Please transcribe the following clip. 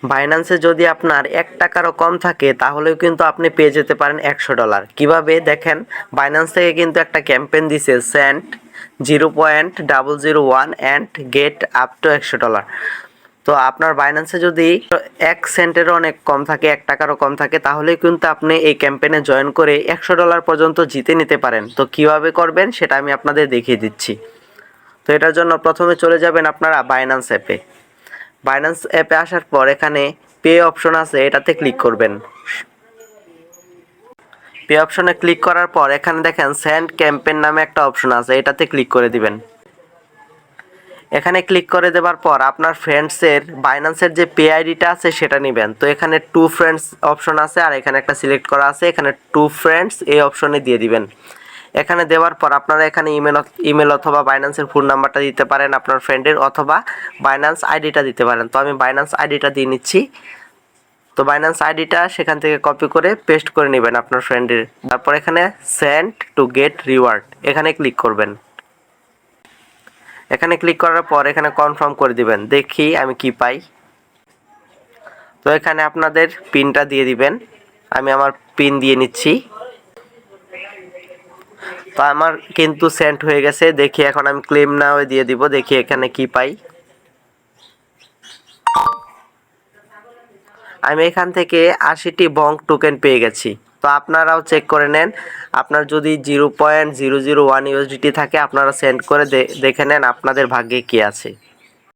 বাইন্যান্সে যদি আপনার 1 টাকারও কম থাকে তাহলেও কিন্তু আপনি পেয়ে যেতে পারেন $100। কিভাবে দেখেন, বাইন্যান্স থেকে কিন্তু একটা ক্যাম্পেইন দিছে cent 0.001 and get up to $100। তো আপনার বাইন্যান্সে যদি 1 সেন্টেরও অনেক কম থাকে, 1 টাকারও কম থাকে, তাহলেই কিন্তু আপনি এই ক্যাম্পেইনে জয়েন করে $100 পর্যন্ত জিতে নিতে পারেন। তো কিভাবে করবেন সেটা আমি আপনাদের দেখিয়ে দিচ্ছি। তো এটার জন্য প্রথমে চলে যাবেন আপনারা বাইন্যান্স অ্যাপে। বাইন্যান্স অ্যাপে আসার পর এখানে পে অপশন আছে, এটাতে ক্লিক করবেন। পে অপশনে ক্লিক করার পর এখানে দেখেন সেন্ড ক্যাম্পেইন নামে একটা অপশন আছে, এটাতে ক্লিক করে দিবেন। এখানে ক্লিক করে দেওয়ার পর আপনার ফ্রেন্ডসের বাইন্যান্সের যে পে আইডিটা আছে সেটা নেবেন। তো এখানে টু ফ্রেন্ডস অপশন আছে আর এখানে একটা সিলেক্ট করা আছে, এখানে টু ফ্রেন্ডস এই অপশনে দিয়ে দিবেন। এখানে দেওয়ার পর আপনারা এখানে ইমেল অথবা বাইন্যান্সের ফোন নাম্বারটা দিতে পারেন আপনার ফ্রেন্ডের, অথবা বাইন্যান্স আইডিটা দিতে পারেন। তো আমি বাইন্যান্স আইডিটা দিয়ে নিচ্ছি। তো বাইন্যান্স আইডিটা সেখান থেকে কপি করে পেস্ট করে নেবেন আপনার ফ্রেন্ডের। তারপর এখানে সেন্ড টু গেট রিওয়ার্ড এখানে ক্লিক করবেন। এখানে ক্লিক করার পর এখানে কনফার্ম করে দিবেন, দেখি আমি কি পাই। তো এখানে আপনাদের পিনটা দিয়ে দিবেন, আমি আমার পিন দিয়ে নিচ্ছি। তো আমার কিন্তু সেন্ড হয়ে গেছে, দেখি এখন আমি ক্লেম নাও দিয়ে দিব, দেখি এখানে কি পাই। আমি এখান থেকে 80টি বঙ্ক টোকেন পেয়ে গেছি। তো আপনারাও চেক করে নেন, আপনার যদি 0.001 USDT থাকে আপনারা সেন্ড করে দেখে নেন আপনাদের ভাগ্যে কি আছে।